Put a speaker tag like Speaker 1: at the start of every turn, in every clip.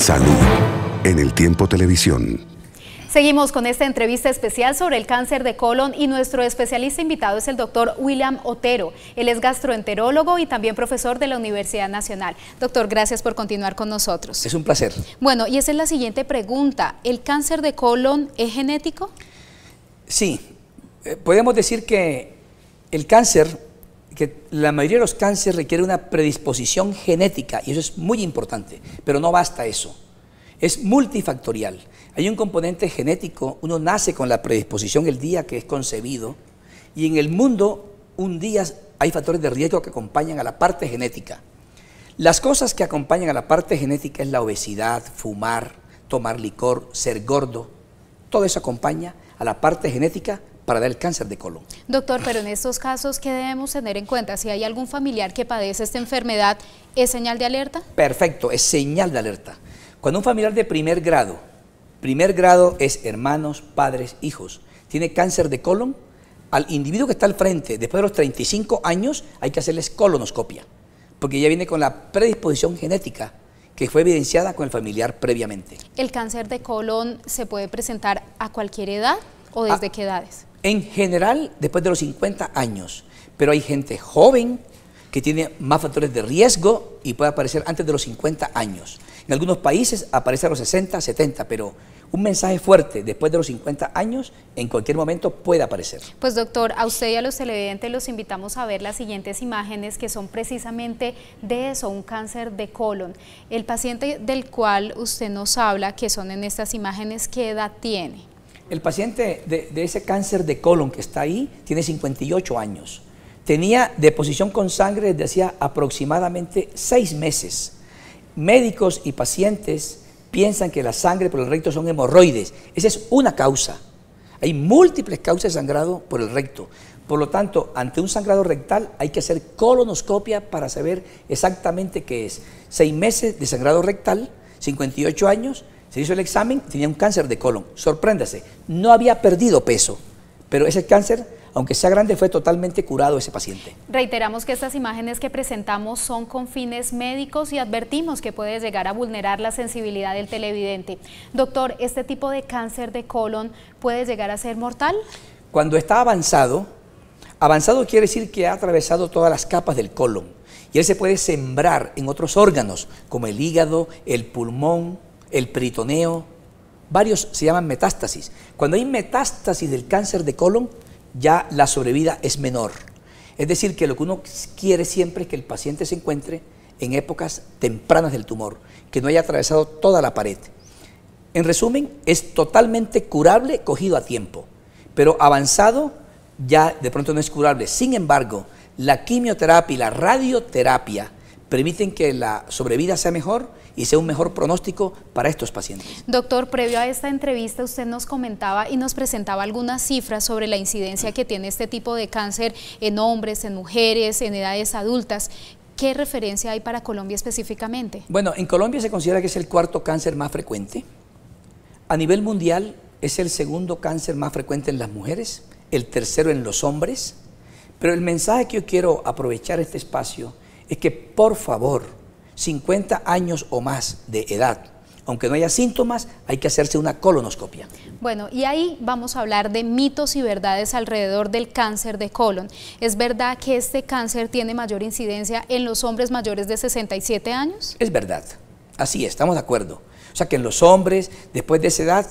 Speaker 1: Salud en el Tiempo Televisión.
Speaker 2: Seguimos con esta entrevista especial sobre el cáncer de colon y nuestro especialista invitado es el doctor William Otero. Él es gastroenterólogo y también profesor de la Universidad Nacional. Doctor, gracias por continuar con nosotros.
Speaker 3: Es un placer.
Speaker 2: Bueno, y esa es la siguiente pregunta. ¿El cáncer de colon es genético?
Speaker 3: Sí, podemos decir que el cáncer, que la mayoría de los cánceres requiere una predisposición genética y eso es muy importante, pero no basta eso. Es multifactorial. Hay un componente genético, uno nace con la predisposición el día que es concebido y en el mundo un día hay factores de riesgo que acompañan a la parte genética. Las cosas que acompañan a la parte genética es la obesidad, fumar, tomar licor, ser gordo. Todo eso acompaña a la parte genética para dar el cáncer de colon.
Speaker 2: Doctor, pero en estos casos, ¿qué debemos tener en cuenta? Si hay algún familiar que padece esta enfermedad, ¿es señal de alerta?
Speaker 3: Perfecto, es señal de alerta. Cuando un familiar de primer grado es hermanos, padres, hijos, tiene cáncer de colon, al individuo que está al frente, después de los 35 años, hay que hacerles colonoscopia, porque ya viene con la predisposición genética que fue evidenciada con el familiar previamente.
Speaker 2: ¿El cáncer de colon se puede presentar a cualquier edad o desde qué edades?
Speaker 3: En general, después de los 50 años, pero hay gente joven que tiene más factores de riesgo y puede aparecer antes de los 50 años. En algunos países aparece a los 60, 70, pero un mensaje fuerte después de los 50 años en cualquier momento puede aparecer.
Speaker 2: Pues doctor, a usted y a los televidentes los invitamos a ver las siguientes imágenes que son precisamente de eso, un cáncer de colon. El paciente del cual usted nos habla, que son en estas imágenes, ¿qué edad tiene?
Speaker 3: El paciente de ese cáncer de colon que está ahí tiene 58 años. Tenía deposición con sangre desde hacía aproximadamente 6 meses. Médicos y pacientes piensan que la sangre por el recto son hemorroides. Esa es una causa. Hay múltiples causas de sangrado por el recto. Por lo tanto, ante un sangrado rectal hay que hacer colonoscopia para saber exactamente qué es. 6 meses de sangrado rectal, 58 años, se hizo el examen, tenía un cáncer de colon. Sorpréndase, no había perdido peso, pero ese cáncer, aunque sea grande, fue totalmente curado ese paciente.
Speaker 2: Reiteramos que estas imágenes que presentamos son con fines médicos y advertimos que puede llegar a vulnerar la sensibilidad del televidente. Doctor, ¿este tipo de cáncer de colon puede llegar a ser mortal?
Speaker 3: Cuando está avanzado quiere decir que ha atravesado todas las capas del colon y él se puede sembrar en otros órganos como el hígado, el pulmón, el peritoneo, varios se llaman metástasis. Cuando hay metástasis del cáncer de colon, ya la sobrevida es menor. Es decir, que lo que uno quiere siempre es que el paciente se encuentre en épocas tempranas del tumor, que no haya atravesado toda la pared. En resumen, es totalmente curable cogido a tiempo, pero avanzado ya de pronto no es curable. Sin embargo, la quimioterapia y la radioterapia permiten que la sobrevida sea mejor y sea un mejor pronóstico para estos pacientes.
Speaker 2: Doctor, previo a esta entrevista usted nos comentaba y nos presentaba algunas cifras sobre la incidencia que tiene este tipo de cáncer en hombres, en mujeres, en edades adultas. ¿Qué referencia hay para Colombia específicamente?
Speaker 3: Bueno, en Colombia se considera que es el 4º cáncer más frecuente. A nivel mundial es el 2º cáncer más frecuente en las mujeres, el 3º en los hombres. Pero el mensaje que yo quiero aprovechar este espacio es que, por favor, 50 años o más de edad, aunque no haya síntomas, hay que hacerse una colonoscopia.
Speaker 2: Bueno, y ahí vamos a hablar de mitos y verdades alrededor del cáncer de colon. ¿Es verdad que este cáncer tiene mayor incidencia en los hombres mayores de 67 años?
Speaker 3: Es verdad, así es, estamos de acuerdo. O sea que en los hombres, después de esa edad,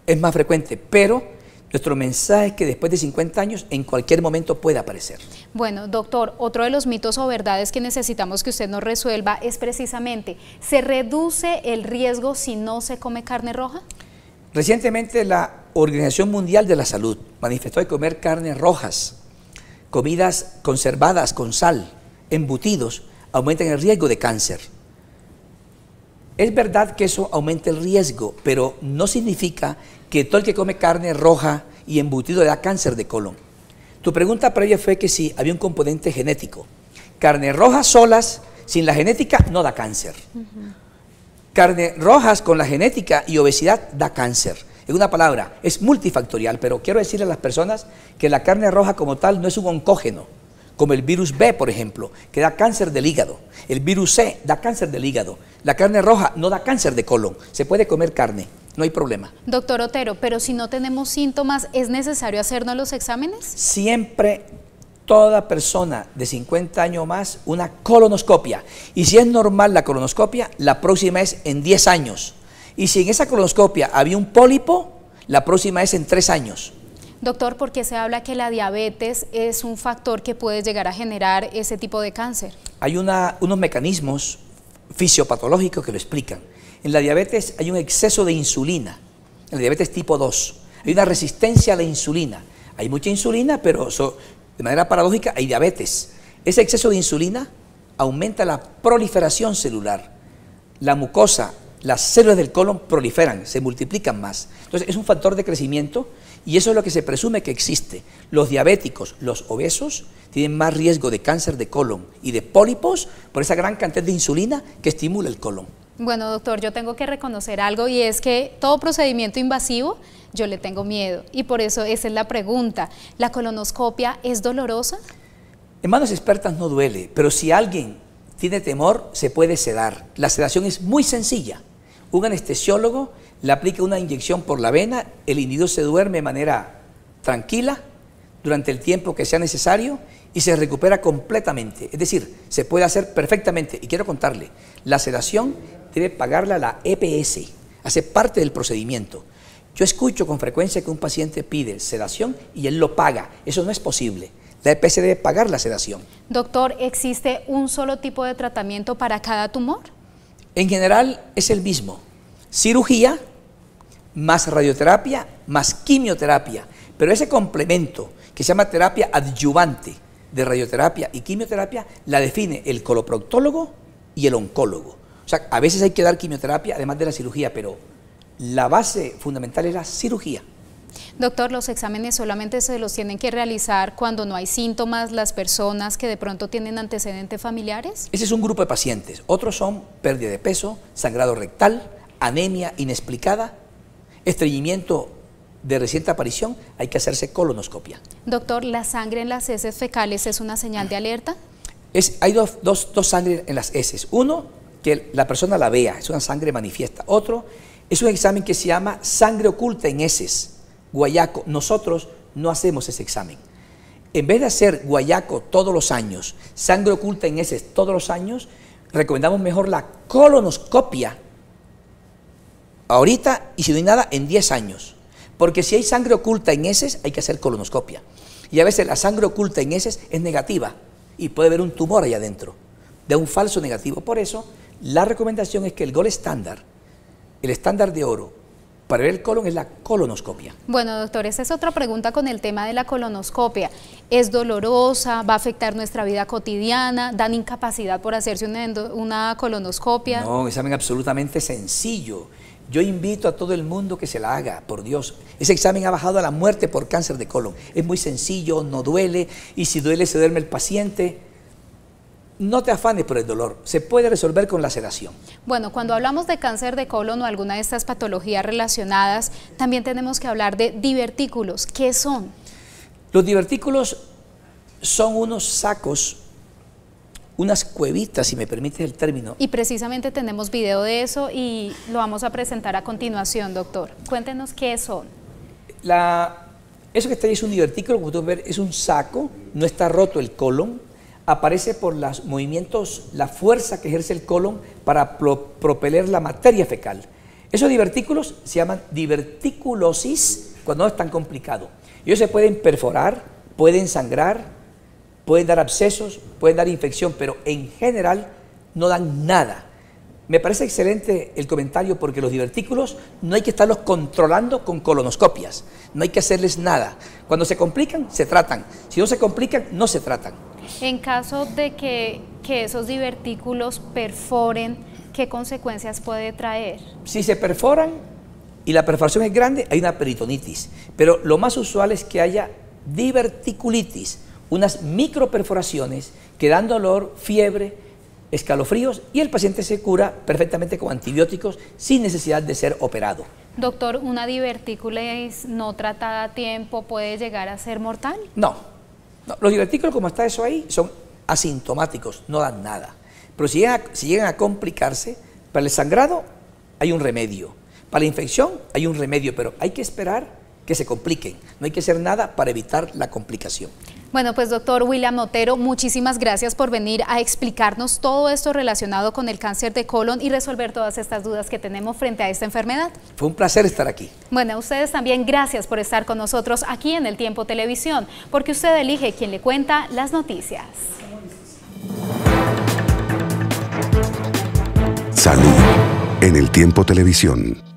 Speaker 3: es más frecuente, pero nuestro mensaje es que después de 50 años, en cualquier momento puede aparecer.
Speaker 2: Bueno, doctor, otro de los mitos o verdades que necesitamos que usted nos resuelva es precisamente, ¿se reduce el riesgo si no se come carne roja?
Speaker 3: Recientemente la Organización Mundial de la Salud manifestó que comer carnes rojas, comidas conservadas con sal, embutidos, aumentan el riesgo de cáncer. Es verdad que eso aumenta el riesgo, pero no significa que todo el que come carne roja y embutido le da cáncer de colon. Tu pregunta previa fue que si había un componente genético. Carne rojas solas, sin la genética, no da cáncer. Carne rojas con la genética y obesidad da cáncer. En una palabra, es multifactorial, pero quiero decirle a las personas que la carne roja como tal no es un oncógeno, como el virus B, por ejemplo, que da cáncer del hígado. El virus C da cáncer del hígado. La carne roja no da cáncer de colon. Se puede comer carne, no hay problema.
Speaker 2: Doctor Otero, pero si no tenemos síntomas, ¿es necesario hacernos los exámenes?
Speaker 3: Siempre, toda persona de 50 años o más, una colonoscopia. Y si es normal la colonoscopia, la próxima es en 10 años. Y si en esa colonoscopia había un pólipo, la próxima es en 3 años.
Speaker 2: Doctor, ¿por qué se habla que la diabetes es un factor que puede llegar a generar ese tipo de cáncer?
Speaker 3: Hay unos mecanismos fisiopatológicos que lo explican. En la diabetes hay un exceso de insulina, en la diabetes tipo 2. Hay una resistencia a la insulina. Hay mucha insulina, pero de manera paradójica hay diabetes. Ese exceso de insulina aumenta la proliferación celular. La mucosa, las células del colon proliferan, se multiplican más. Entonces es un factor de crecimiento y eso es lo que se presume que existe. Los diabéticos, los obesos, tienen más riesgo de cáncer de colon y de pólipos por esa gran cantidad de insulina que estimula el colon.
Speaker 2: Bueno, doctor, yo tengo que reconocer algo y es que todo procedimiento invasivo yo le tengo miedo y por eso esa es la pregunta. ¿La colonoscopia es dolorosa?
Speaker 3: En manos expertas no duele, pero si alguien tiene temor, se puede sedar. La sedación es muy sencilla. Un anestesiólogo le aplica una inyección por la vena, el individuo se duerme de manera tranquila durante el tiempo que sea necesario y se recupera completamente. Es decir, se puede hacer perfectamente. Y quiero contarle, la sedación debe pagarla la EPS, hace parte del procedimiento. Yo escucho con frecuencia que un paciente pide sedación y él lo paga. Eso no es posible. La EPS debe pagar la sedación.
Speaker 2: Doctor, ¿existe un solo tipo de tratamiento para cada tumor?
Speaker 3: En general es el mismo. Cirugía, más radioterapia, más quimioterapia. Pero ese complemento que se llama terapia adyuvante de radioterapia y quimioterapia la define el coloproctólogo y el oncólogo. O sea, a veces hay que dar quimioterapia además de la cirugía, pero la base fundamental es la cirugía.
Speaker 2: Doctor, ¿los exámenes solamente se los tienen que realizar cuando no hay síntomas las personas que de pronto tienen antecedentes familiares?
Speaker 3: Ese es un grupo de pacientes. Otros son pérdida de peso, sangrado rectal, anemia inexplicada, estreñimiento de reciente aparición, hay que hacerse colonoscopia.
Speaker 2: Doctor, ¿la sangre en las heces fecales es una señal de alerta?
Speaker 3: Hay dos sangres en las heces. Uno, que la persona la vea, es una sangre manifiesta. Otro, es un examen que se llama sangre oculta en heces, guayaco. Nosotros no hacemos ese examen. En vez de hacer guayaco todos los años, sangre oculta en heces todos los años, recomendamos mejor la colonoscopia ahorita y si no hay nada, en 10 años. Porque si hay sangre oculta en heces, hay que hacer colonoscopia. Y a veces la sangre oculta en heces es negativa y puede haber un tumor allá adentro, de un falso negativo. Por eso, la recomendación es que el gold estándar, el estándar de oro para ver el colon es la colonoscopia.
Speaker 2: Bueno, doctor, esa es otra pregunta con el tema de la colonoscopia. ¿Es dolorosa? ¿Va a afectar nuestra vida cotidiana? ¿Dan incapacidad por hacerse una colonoscopia?
Speaker 3: No, un examen absolutamente sencillo. Yo invito a todo el mundo que se la haga, por Dios. Ese examen ha bajado a la muerte por cáncer de colon. Es muy sencillo, no duele, y si duele se duerme el paciente. No te afanes por el dolor, se puede resolver con la sedación.
Speaker 2: Bueno, cuando hablamos de cáncer de colon o alguna de estas patologías relacionadas, también tenemos que hablar de divertículos. ¿Qué son?
Speaker 3: Los divertículos son unos sacos, unas cuevitas, si me permites el término.
Speaker 2: Y precisamente tenemos video de eso y lo vamos a presentar a continuación, doctor. Cuéntenos qué son.
Speaker 3: Eso que está ahí es un divertículo, como tú ves, es un saco, no está roto el colon, aparece por los movimientos, la fuerza que ejerce el colon para propeler la materia fecal. Esos divertículos se llaman diverticulosis cuando no es tan complicado. Ellos se pueden perforar, pueden sangrar, pueden dar abscesos, pueden dar infección, pero en general no dan nada. Me parece excelente el comentario porque los divertículos no hay que estarlos controlando con colonoscopias, no hay que hacerles nada. Cuando se complican, se tratan. Si no se complican, no se tratan.
Speaker 2: En caso de que esos divertículos perforen, ¿qué consecuencias puede traer?
Speaker 3: Si se perforan y la perforación es grande, hay una peritonitis. Pero lo más usual es que haya diverticulitis, unas microperforaciones que dan dolor, fiebre, escalofríos y el paciente se cura perfectamente con antibióticos sin necesidad de ser operado.
Speaker 2: Doctor, ¿una diverticulitis no tratada a tiempo puede llegar a ser mortal?
Speaker 3: No, No, los divertículos, como está eso ahí, son asintomáticos, no dan nada. Pero si llegan a complicarse, para el sangrado hay un remedio. Para la infección hay un remedio, pero hay que esperar que se compliquen. No hay que hacer nada para evitar la complicación.
Speaker 2: Bueno, pues doctor William Otero, muchísimas gracias por venir a explicarnos todo esto relacionado con el cáncer de colon y resolver todas estas dudas que tenemos frente a esta enfermedad.
Speaker 3: Fue un placer estar aquí.
Speaker 2: Bueno, a ustedes también gracias por estar con nosotros aquí en El Tiempo Televisión, porque usted elige quien le cuenta las noticias.
Speaker 1: Salud en El Tiempo Televisión.